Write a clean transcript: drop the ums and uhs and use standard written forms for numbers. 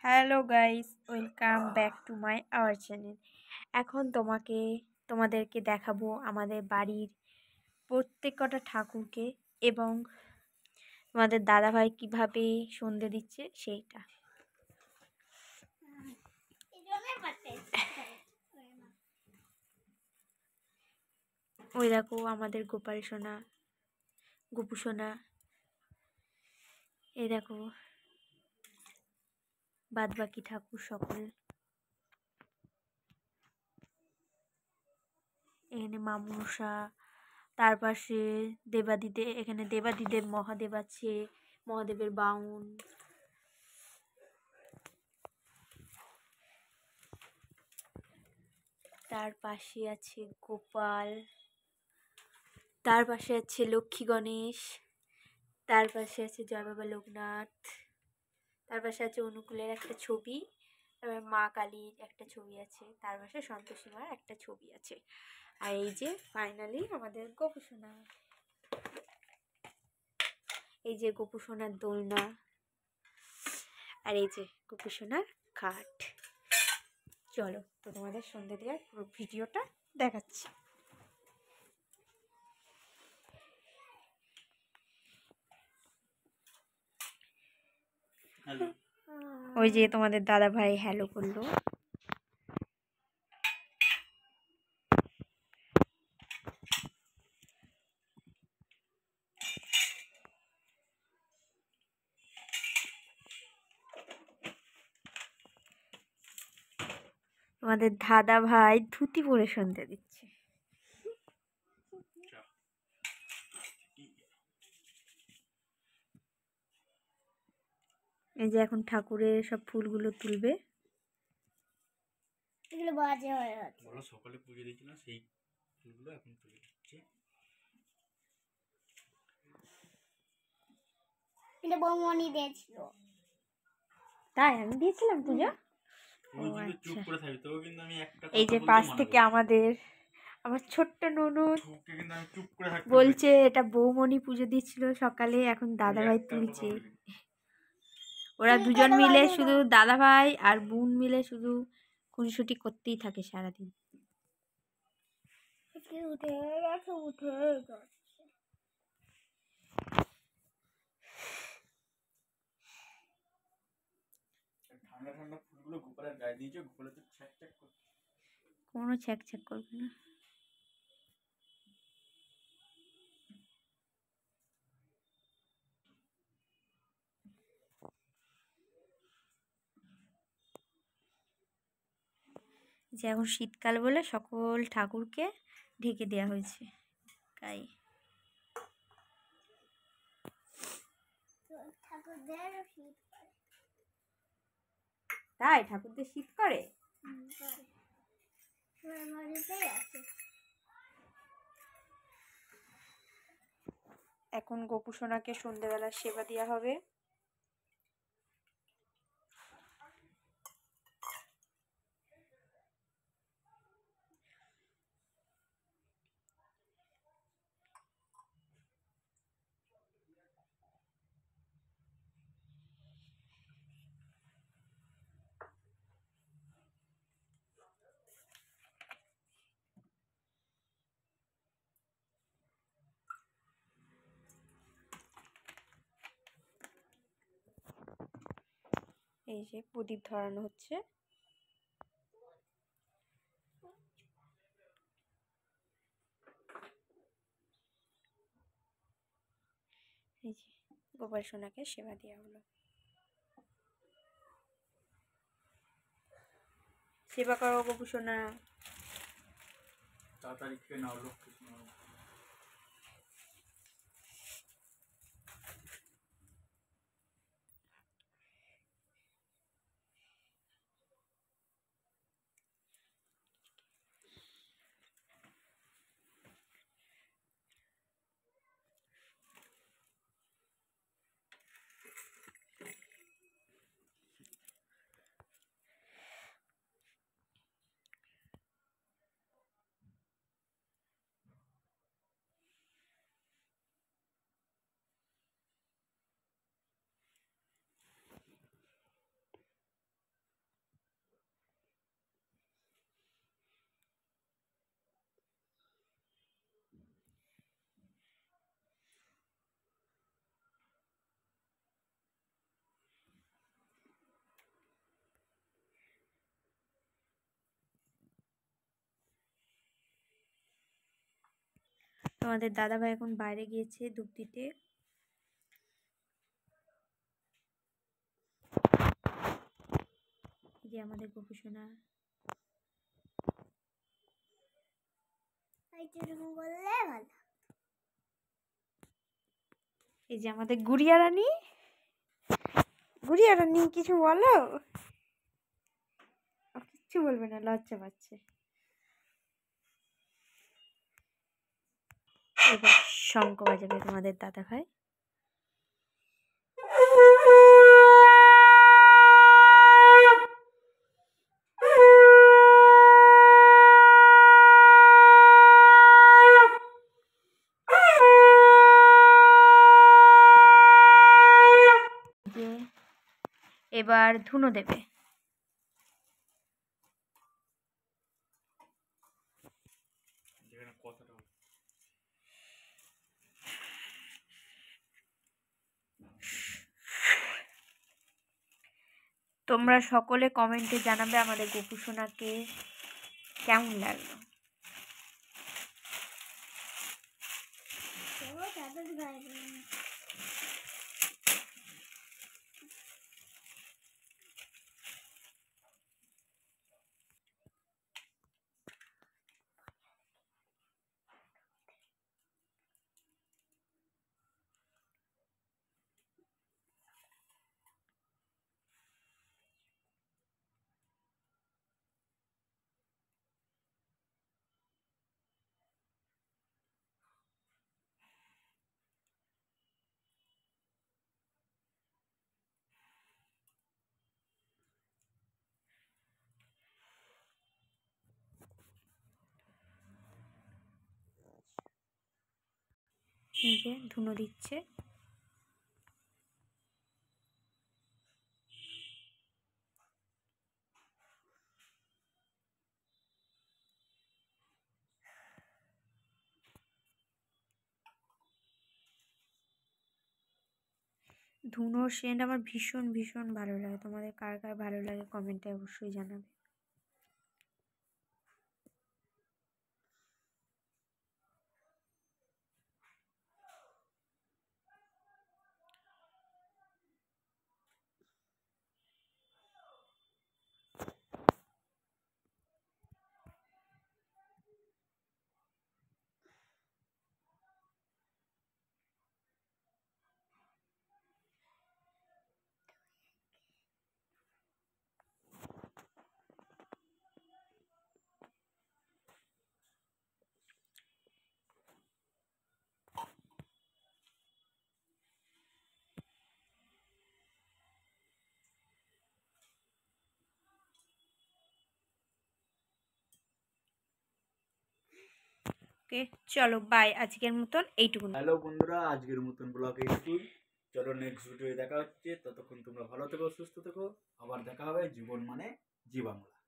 Hello guys, welcome back to my our channel. এখন তোমাদেরকে দেখাবো আমাদের বাড়ির প্রত্যেক কটা ঠাকুরকে এবং তোমাদের দাদাভাই কিভাবে সন্ধে দিচ্ছে সেইটা। ওই দেখো আমাদের গোপাল সোনা, গোপু সোনা। এই দেখো বাদ বাকি ঠাকুর সকল। এখানে মা মনসা, তার পাশে এখানে দেবাদিদেব মহাদেব আছে, মহাদেবের বাউন। তার পাশে আছে গোপাল, তার পাশে আছে লক্ষ্মী গণেশ, তার পাশে আছে জয় বাবা লোকনাথ, তার পাশে আছে অনুকূলের একটা ছবি, তারপর মা কালীর একটা ছবি আছে, তার পাশে সন্তোষী মার একটা ছবি আছে। আর এই যে ফাইনালি আমাদের গোপু সোনা, এই যে গোপু সোনার দোলনা, আর এই যে গোপু সোনার খাট। চলো তো তোমাদের সন্ধ্যে দেওয়ার পুরো ভিডিওটা দেখাচ্ছি। ওই যে তোমাদের দাদা ভাই হ্যালো করলো। তোমাদের দাদা ভাই ধুতি পরে সন্ধ্যে দিচ্ছে। এই যে এখন ঠাকুরের সব ফুলগুলো তুলবে। এগুলো বাজে হয়ে আছে। বলো সকালে পুজো দিয়েছিল সেই ফুলগুলো এখন তুলে দিচ্ছি। এটা বৌমনি দিয়েছিল। তাই আমি দিয়েছিলাম পূজা। তুই কিন্তু চুপ করে থাকবি, তোকে কিন্তু আমি একটা এই কথা যে বলতে পাশ মানা থেকে করছি। আমার ছোট্ট ননদ তোকে কিন্তু আমি চুপ করে থাকতে বলছে এটা বৌমণি পুজো দিচ্ছিল সকালে, এখন দাদাভাই একটা কথা তুলছে। বলি। ওরা তুমি দুজন কেন মিলে বাজে শুধু না? দাদাভাই আর বোন মিলে শুধু খুনসুটি করতেই থাকে সারাদিন। উঠে গেছে, উঠে যাচ্ছে। ঠান্ডা ঠান্ডা ফুলগুলো গোপালের গায়ে দিয়েছে, গোপালে তো ছ্যাক ছ্যাক করছে। কোনো ছ্যাক ছ্যাক করবে না। যে এখন শীতকাল বলে সকল ঠাকুরকে ঢেকে দেওয়া হয়েছে গায়ে। ঠাকুরদের শীত করে। তাই ঠাকুরদের শীত করে? আছে। এখন গোপু সোনাকে সন্ধ্যেবেলা সেবা দেওয়া হবে। এই যে প্রদীপ ধরানো হচ্ছে। এই যে গোপাল সোনাকে সেবা দেওয়া হলো। সেবা করো গোপু সোনা। তাড়াতাড়ি খেয়ে নাও লক্ষ্মী সোনা। আমাদের দাদাভাই এখন বাইরে গিয়েছে ধূপ দিতে। এই যে আমাদের গোপুসোনা। বললে ভালো। এই যে আমাদের গুড়িয়া রানী। গুড়িয়া রানী কিছু বলো। কিচ্ছু বলবে না, লজ্জা পাচ্ছে। এবার শঙ্খ বাজাবে তোমাদের দাদাভাই। এবার ধুনো দেবে। তোমরা সকলে কমেন্টে জানাবে আমাদের গোপুসোনাকে কেমন লাগলো। এই যে ধুনো দিচ্ছে। ধুনোর সেন্ট আমার ভীষণ ভীষণ ভালো লাগে। তোমাদের কার কার ভালো লাগে কমেন্টে অবশ্যই জানাবে। ওকে চলো বাই, আজকের মতন এইটুকু। হ্যালো বন্ধুরা, আজকের মতন ব্লগ এইটুকুই। চলো নেক্সট ভিডিও দেখা হচ্ছে। ততক্ষণ তোমরা ভালো থেকো, সুস্থ থেকো। আবার দেখা হবে জীবন মানে জি বাংলা।